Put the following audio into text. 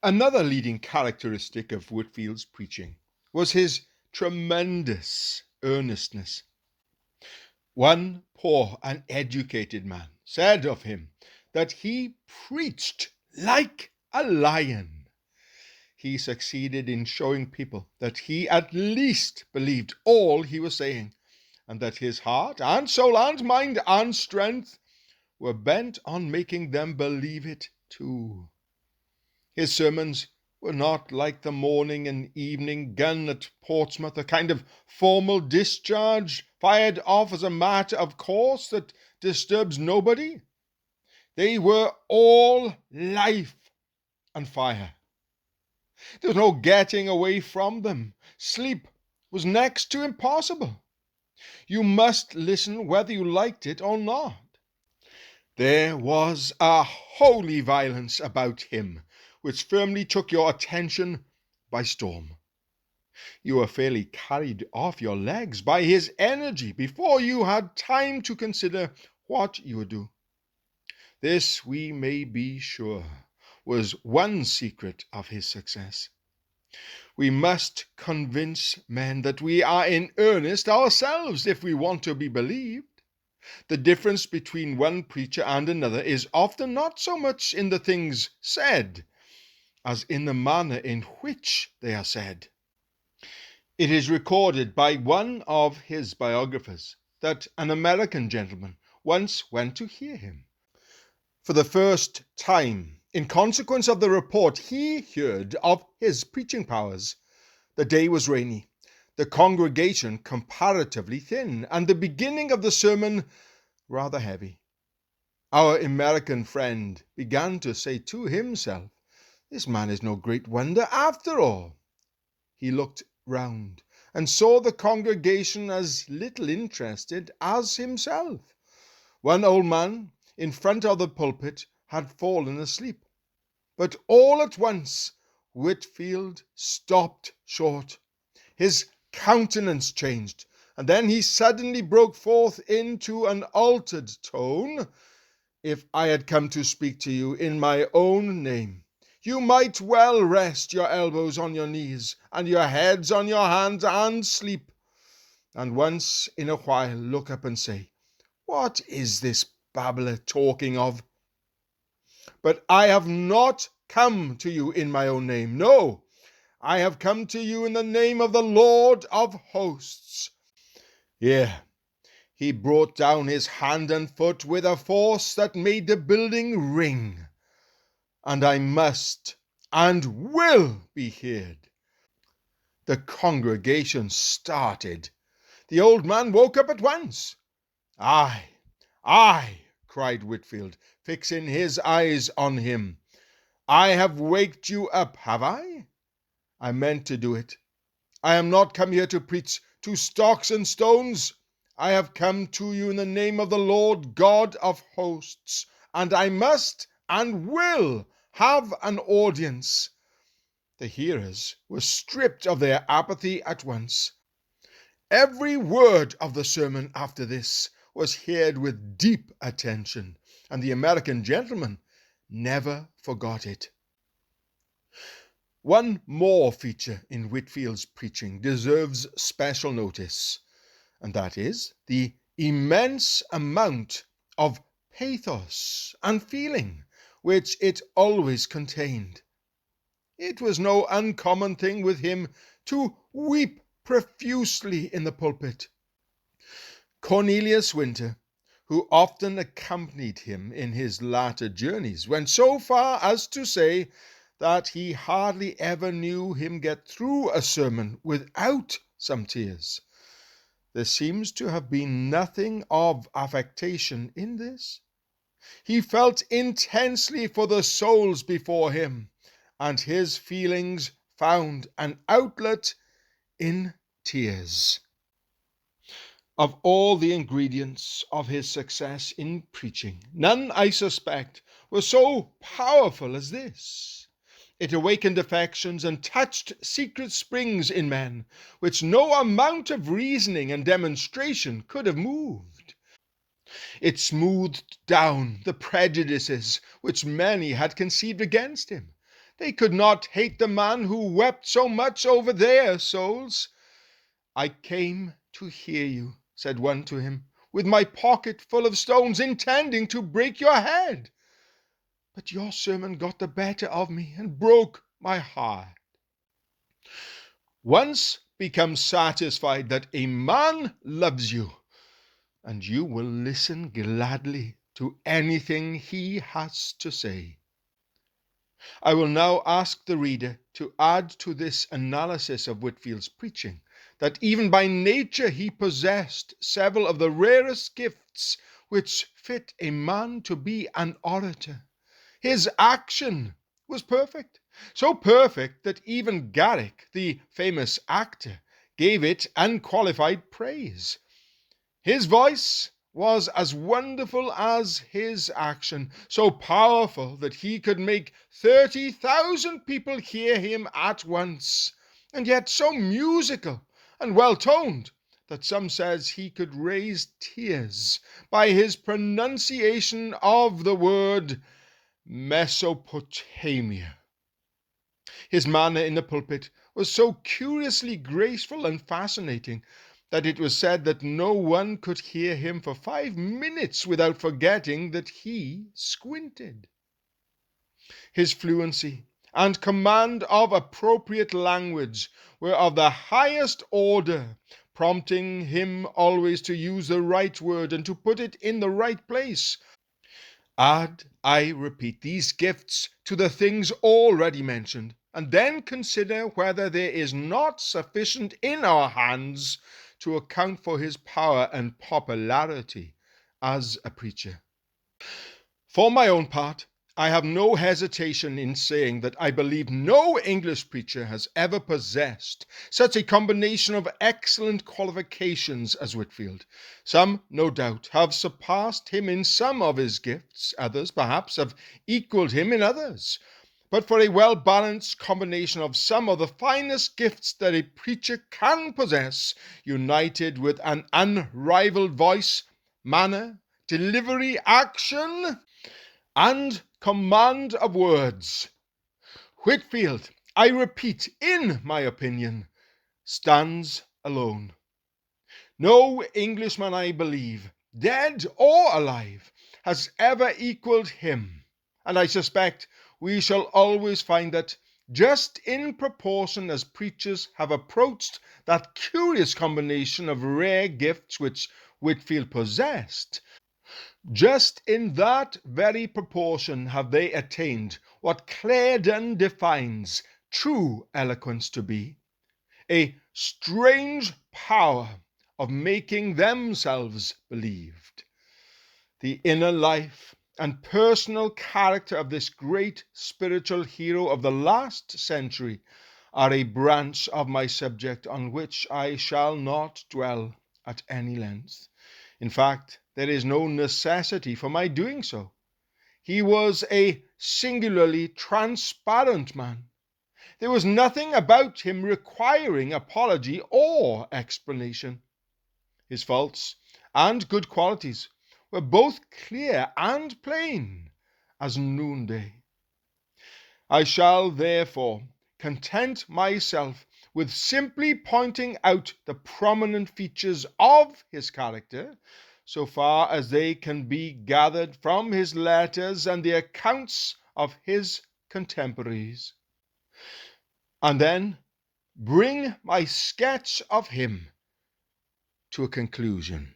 Another leading characteristic of Whitefield's preaching was his tremendous earnestness. One poor uneducated man said of him that he preached like a lion. He succeeded in showing people that he at least believed all he was saying, and that his heart and soul and mind and strength were bent on making them believe it too. His sermons were not like the morning and evening gun at Portsmouth, a kind of formal discharge fired off as a matter of course that disturbs nobody. They were all life and fire. There was no getting away from them. Sleep was next to impossible. You must listen whether you liked it or not. There was a holy violence about him which firmly took your attention by storm. You were fairly carried off your legs by his energy before you had time to consider what you would do. This, we may be sure, was one secret of his success. We must convince men that we are in earnest ourselves if we want to be believed. The difference between one preacher and another is often not so much in the things said as in the manner in which they are said. It is recorded by one of his biographers that an American gentleman once went to hear him. For the first time, in consequence of the report he heard of his preaching powers, the day was rainy, the congregation comparatively thin, and the beginning of the sermon rather heavy. Our American friend began to say to himself, "This man is no great wonder after all." He looked round and saw the congregation as little interested as himself. One old man in front of the pulpit had fallen asleep. But all at once Whitefield stopped short. His countenance changed, and then he suddenly broke forth into an altered tone. "If I had come to speak to you in my own name, you might well rest your elbows on your knees and your heads on your hands and sleep, and once in a while look up and say, 'What is this babbler talking of?' But I have not come to you in my own name. No, I have come to you in the name of the Lord of hosts." Here he brought down his hand and foot with a force that made the building ring. "And I must and will be heard." The congregation started. The old man woke up at once. "Aye, aye," cried Whitefield, fixing his eyes on him. "I have waked you up, have I? I meant to do it. I am not come here to preach to stocks and stones. I have come to you in the name of the Lord God of hosts, and I must and will have an audience." The hearers were stripped of their apathy at once. Every word of the sermon after this was heard with deep attention, and the American gentleman never forgot it. One more feature in Whitefield's preaching deserves special notice, and that is the immense amount of pathos and feeling which it always contained. It was no uncommon thing with him to weep profusely in the pulpit. Cornelius Winter, who often accompanied him in his latter journeys, went so far as to say that he hardly ever knew him get through a sermon without some tears. There seems to have been nothing of affectation in this. He felt intensely for the souls before him, and his feelings found an outlet in tears. Of all the ingredients of his success in preaching, none, I suspect, were so powerful as this. It awakened affections and touched secret springs in men, which no amount of reasoning and demonstration could have moved. It smoothed down the prejudices which many had conceived against him. They could not hate the man who wept so much over their souls. "I came to hear you," said one to him, "with my pocket full of stones, intending to break your head. But your sermon got the better of me and broke my heart." Once become satisfied that a man loves you, and you will listen gladly to anything he has to say. I will now ask the reader to add to this analysis of Whitefield's preaching that even by nature he possessed several of the rarest gifts which fit a man to be an orator. His action was perfect, so perfect that even Garrick, the famous actor, gave it unqualified praise. His voice was as wonderful as his action, so powerful that he could make 30,000 people hear him at once, and yet so musical and well-toned that some says he could raise tears by his pronunciation of the word Mesopotamia. His manner in the pulpit was so curiously graceful and fascinating that it was said that no one could hear him for 5 minutes without forgetting that he squinted. His fluency and command of appropriate language were of the highest order, prompting him always to use the right word and to put it in the right place. Add, I repeat, these gifts to the things already mentioned, and then consider whether there is not sufficient in our hands to account for his power and popularity as a preacher. For my own part, I have no hesitation in saying that I believe no English preacher has ever possessed such a combination of excellent qualifications as Whitefield. Some, no doubt, have surpassed him in some of his gifts, others, perhaps, have equaled him in others. But for a well-balanced combination of some of the finest gifts that a preacher can possess, united with an unrivaled voice, manner, delivery, action, and command of words, Whitefield, I repeat, in my opinion, stands alone. No Englishman, I believe, dead or alive, has ever equaled him, and I suspect we shall always find that just in proportion as preachers have approached that curious combination of rare gifts which Whitefield possessed, just in that very proportion have they attained what Clarendon defines true eloquence to be, a strange power of making themselves believed. The inner life and personal character of this great spiritual hero of the last century are a branch of my subject on which I shall not dwell at any length. In fact, there is no necessity for my doing so. He was a singularly transparent man. There was nothing about him requiring apology or explanation. His faults and good qualities were both clear and plain as noonday. I shall therefore content myself with simply pointing out the prominent features of his character, so far as they can be gathered from his letters and the accounts of his contemporaries, and then bring my sketch of him to a conclusion.